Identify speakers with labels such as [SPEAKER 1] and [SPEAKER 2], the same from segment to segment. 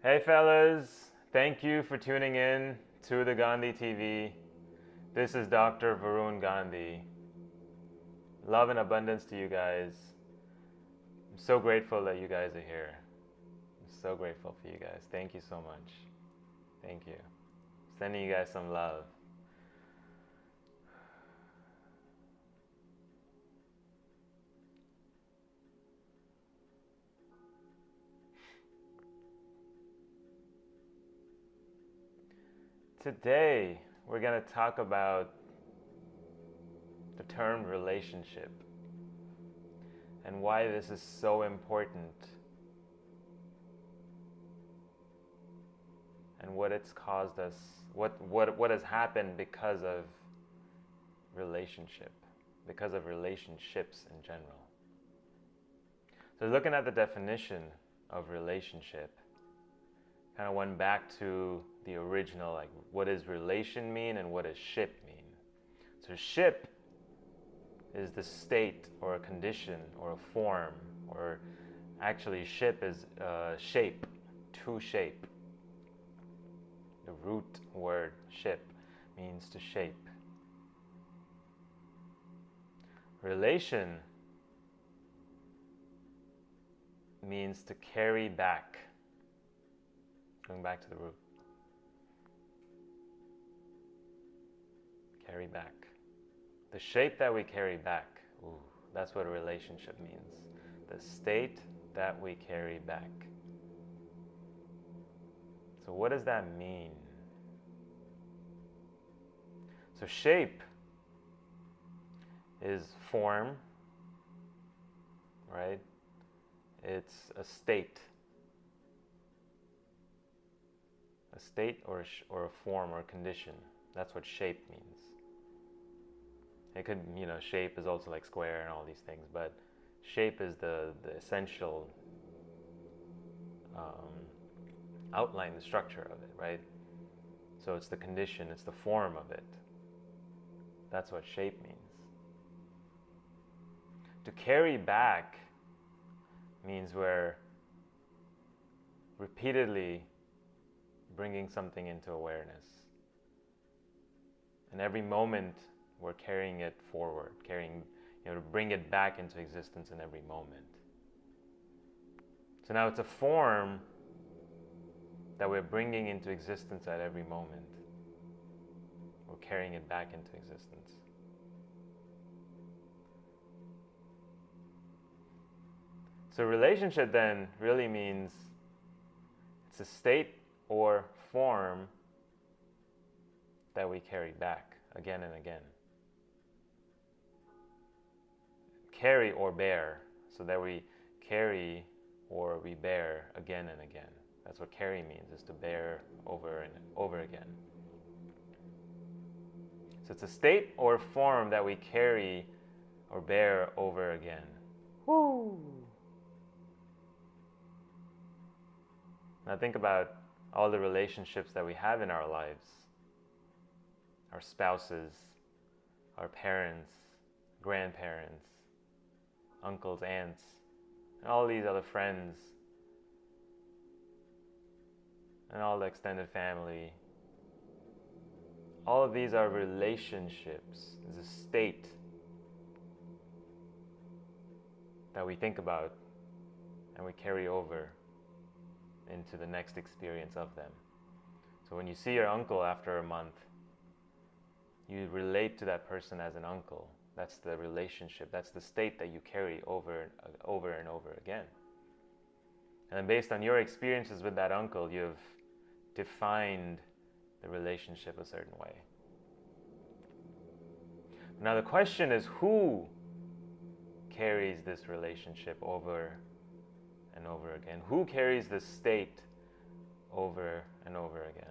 [SPEAKER 1] Hey fellas, thank you for tuning in to the Gandhi TV. This is Dr. Varun Gandhi. Love and abundance to you guys. I'm so grateful that you guys are here. I'm so grateful for you guys. Thank you so much. Thank you. Sending you guys some love. Today, we're going to talk about the term relationship and why this is so important and what it's caused us, what has happened because of relationship, because of relationships in general. So looking at the definition of relationship, kind of went back to the original, like what does relation mean and what does ship mean? So ship is the state or a condition or a form, or actually ship is shape, to shape. The root word ship means to shape. Relation means to carry back, going back to the root. Carry back. The shape that we carry back, that's what a relationship means. The state that we carry back. So what does that mean? So shape is form, right? It's a state. A state or a form or a condition. That's what shape means. It could, shape is also like square and all these things, but shape is the essential outline, the structure of it, right? So it's the condition, it's the form of it. That's what shape means. To carry back means we're repeatedly bringing something into awareness. And every moment we're carrying it forward, to bring it back into existence in every moment. So now it's a form that we're bringing into existence at every moment. We're carrying it back into existence. So relationship then really means it's a state or form that we carry back again and again. Carry or bear, so that we carry or we bear again and again. That's what carry means, is to bear over and over again. So it's a state or form that we carry or bear over again. Woo! Now think about all the relationships that we have in our lives. Our spouses, our parents, grandparents, uncles, aunts, and all these other friends, and all the extended family. All of these are relationships. It's a state that we think about and we carry over into the next experience of them. So when you see your uncle after a month, you relate to that person as an uncle. That's the relationship. That's the state that you carry over and over again. And then based on your experiences with that uncle, you've defined the relationship a certain way. Now the question is, who carries this relationship over and over again? Who carries this state over and over again?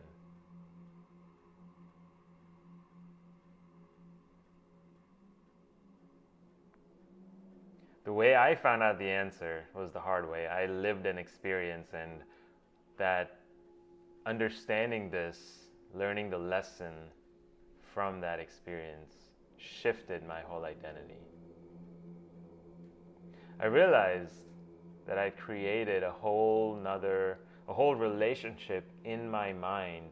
[SPEAKER 1] The way I found out the answer was the hard way. I lived an experience, and that understanding this, learning the lesson from that experience, shifted my whole identity. I realized that I created a whole nother a whole relationship in my mind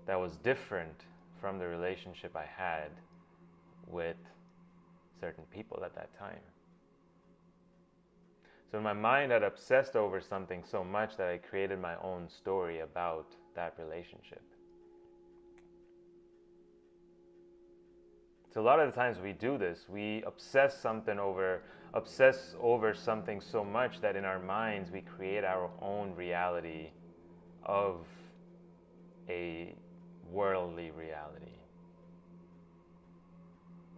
[SPEAKER 1] that was different from the relationship I had with certain people at that time. So my mind had obsessed over something so much that I created my own story about that relationship. So a lot of the times we do this, we obsess over something so much that in our minds we create our own reality of a worldly reality.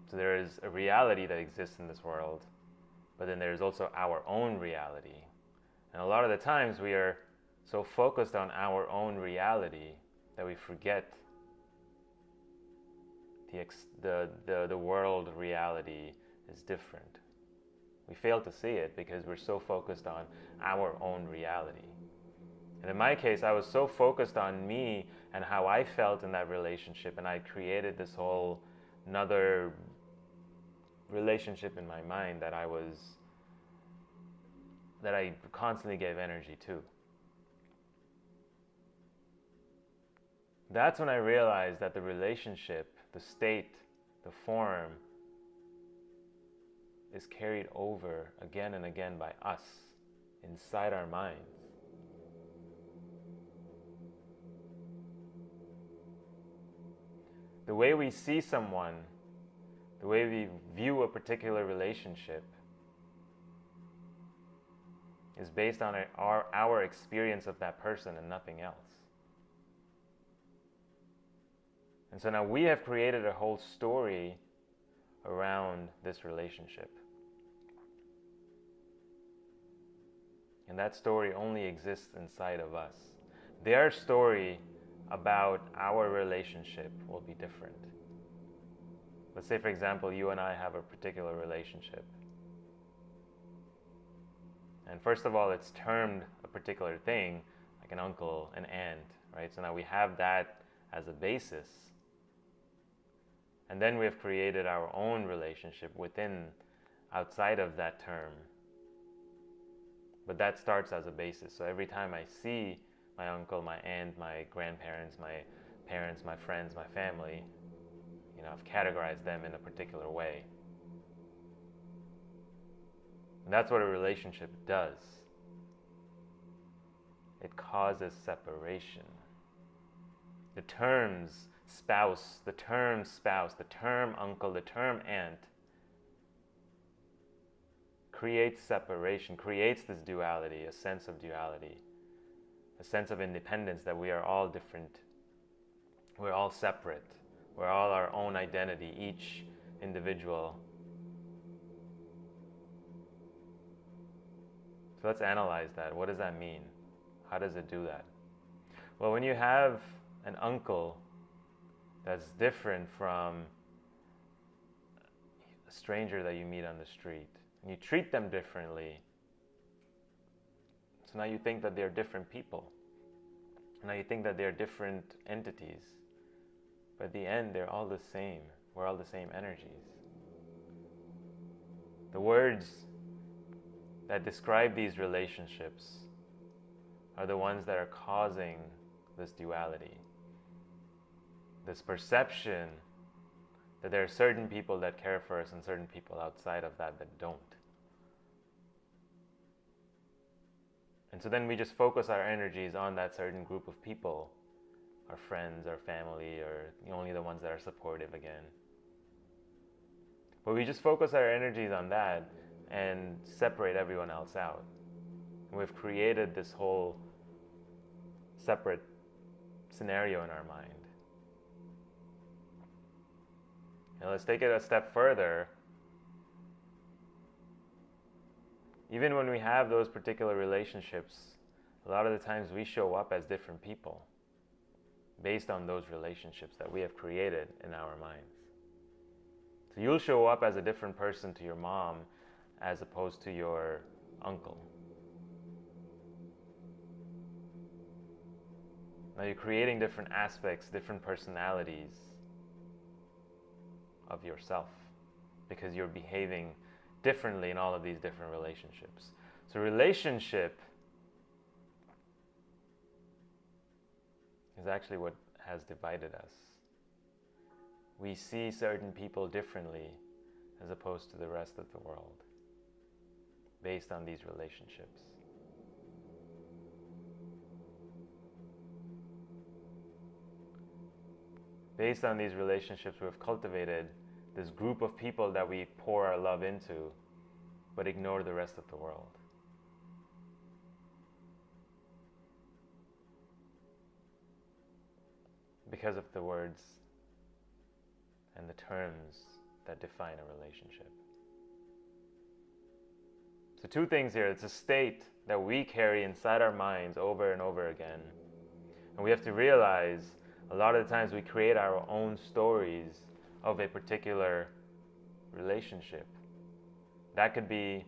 [SPEAKER 1] So there is a reality that exists in this world, but then there's also our own reality. And a lot of the times we are so focused on our own reality that we forget the world reality is different. We fail to see it because we're so focused on our own reality. And in my case, I was so focused on me and how I felt in that relationship, and I created this whole another relationship in my mind that I constantly gave energy to. That's when I realized that the relationship, the state, the form is carried over again and again by us inside our minds. The way we see someone, the way we view a particular relationship is based on our experience of that person and nothing else. And so now we have created a whole story around this relationship. And that story only exists inside of us. Their story about our relationship will be different. Let's say, for example, you and I have a particular relationship. And first of all, it's termed a particular thing, like an uncle, an aunt, right? So now we have that as a basis. And then we have created our own relationship outside of that term. But that starts as a basis. So every time I see my uncle, my aunt, my grandparents, my parents, my friends, my family, I've categorized them in a particular way. And that's what a relationship does. It causes separation. The terms spouse, the term uncle, the term aunt creates separation, creates this duality, a sense of duality, a sense of independence, that we are all different, we're all separate, we're all our own identity, each individual. So let's analyze that. What does that mean? How does it do that? Well, when you have an uncle that's different from a stranger that you meet on the street, and you treat them differently, so now you think that they're different people. Now you think that they're different entities. But at the end, they're all the same. We're all the same energies. The words that describe these relationships are the ones that are causing this duality. This perception that there are certain people that care for us and certain people outside of that don't. And so then we just focus our energies on that certain group of people, our friends, our family, or only the ones that are supportive again. But we just focus our energies on that and separate everyone else out. And we've created this whole separate scenario in our mind. And let's take it a step further. Even when we have those particular relationships, a lot of the times we show up as different people based on those relationships that we have created in our minds. So you'll show up as a different person to your mom as opposed to your uncle. Now you're creating different aspects, different personalities of yourself because you're behaving differently in all of these different relationships. So relationship is actually what has divided us. We see certain people differently as opposed to the rest of the world based on these relationships. Based on these relationships, we've cultivated this group of people that we pour our love into, but ignore the rest of the world. Because of the words and the terms that define a relationship. So two things here. It's a state that we carry inside our minds over and over again. And we have to realize a lot of the times we create our own stories of a particular relationship. That could be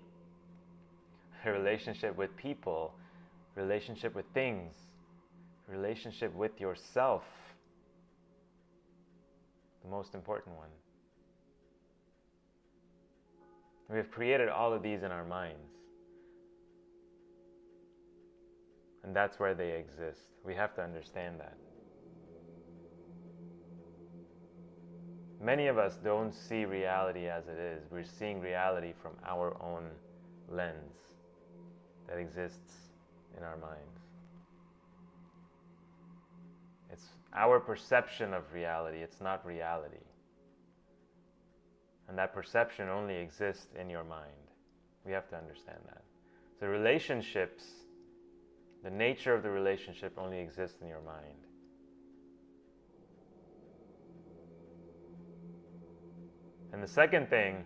[SPEAKER 1] a relationship with people, relationship with things, relationship with yourself, the most important one. We have created all of these in our minds. And that's where they exist. We have to understand that. Many of us don't see reality as it is. We're seeing reality from our own lens that exists in our minds. It's our perception of reality. It's not reality. And that perception only exists in your mind. We have to understand that. So relationships, the nature of the relationship only exists in your mind. And the second thing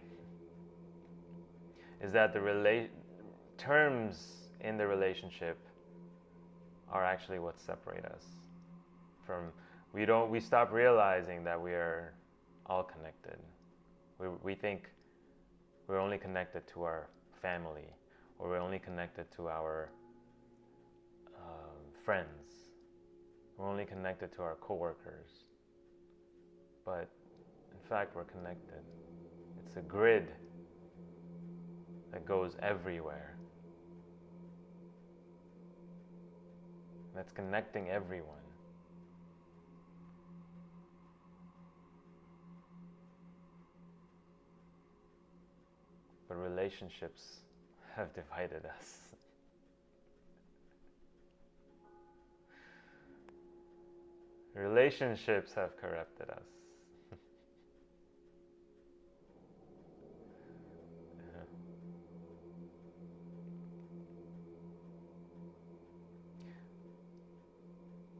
[SPEAKER 1] is that the terms in the relationship are actually what separate us from. We stop realizing that we are all connected. We think we're only connected to our family, or we're only connected to our friends. We're only connected to our coworkers. But in fact, we're connected. It's a grid that goes everywhere. That's connecting everyone. But relationships have divided us. Relationships have corrupted us.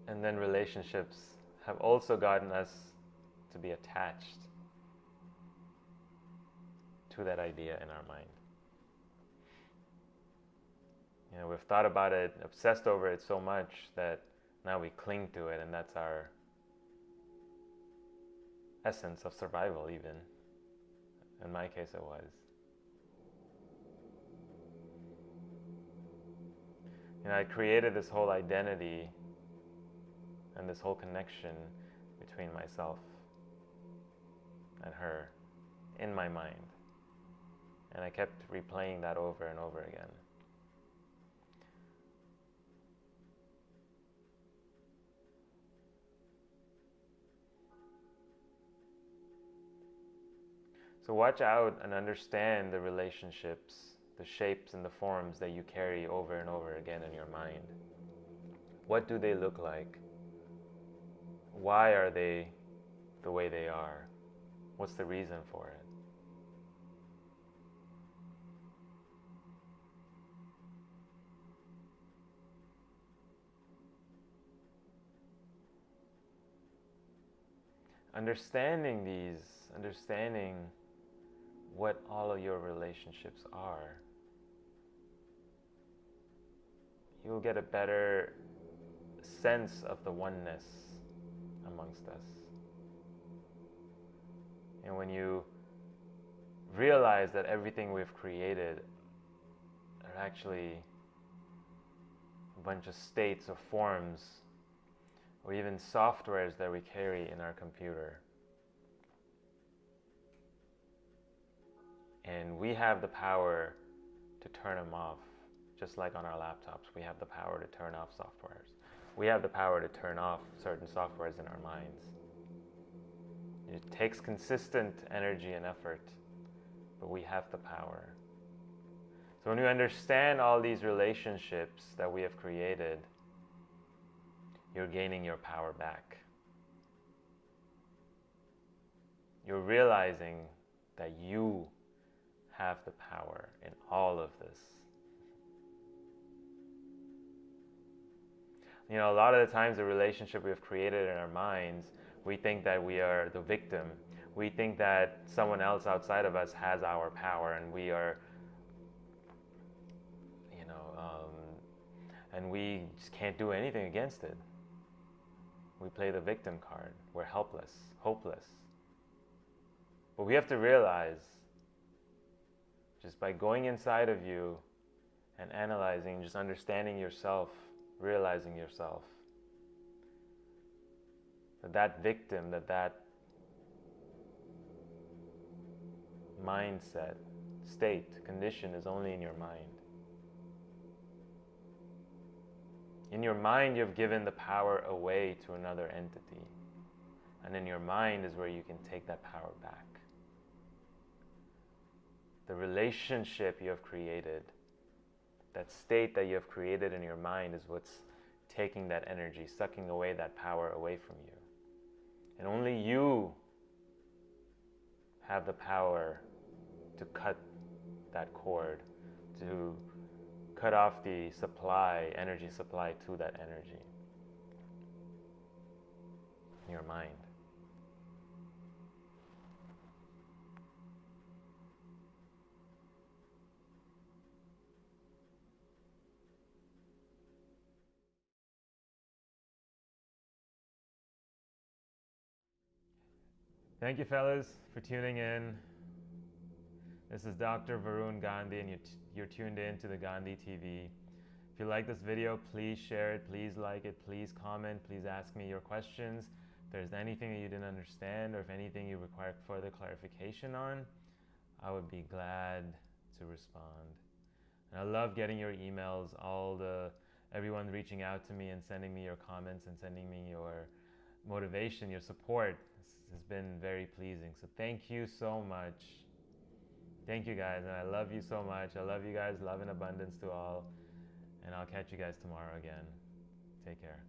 [SPEAKER 1] And then relationships have also gotten us to be attached to that idea in our mind. You know, we've thought about it, obsessed over it so much that now we cling to it, and that's our essence of survival even. In my case it was. You know, I created this whole identity and this whole connection between myself and her in my mind. And I kept replaying that over and over again. So watch out and understand the relationships, the shapes and the forms that you carry over and over again in your mind. What do they look like? Why are they the way they are? What's the reason for it? Understanding these, understanding what all of your relationships are, you'll get a better sense of the oneness amongst us. And when you realize that everything we've created are actually a bunch of states or forms or even softwares that we carry in our computer. And we have the power to turn them off, just like on our laptops. We have the power to turn off softwares. we have the power to turn off certain softwares in our minds. It takes consistent energy and effort, but we have the power. So when you understand all these relationships that we have created, you're gaining your power back. You're realizing that you have the power in all of this. You know, a lot of the times the relationship we have created in our minds, we think that we are the victim. We think that someone else outside of us has our power, and we are, and we just can't do anything against it. We play the victim card. We're helpless, hopeless. But we have to realize, just by going inside of you and analyzing, just understanding yourself, realizing yourself, that victim, that mindset, state, condition is only in your mind. In your mind, you've given the power away to another entity. And in your mind is where you can take that power back. The relationship you have created, that state that you have created in your mind, is what's taking that energy, sucking away that power away from you. And only you have the power to cut that cord, to cut off the supply, energy supply to that energy in your mind. Thank you, fellas, for tuning in. This is Dr. Varun Gandhi, and you're tuned in to the Gandhi TV. If you like this video, please share it, please like it, please comment, please ask me your questions. If there's anything that you didn't understand, or if anything you require further clarification on, I would be glad to respond. And I love getting your emails, everyone reaching out to me and sending me your comments and sending me your motivation, your support. This has been very pleasing. So thank you so much. Thank you, guys, and I love you so much. I love you guys. Love and abundance to all. And I'll catch you guys tomorrow again. Take care.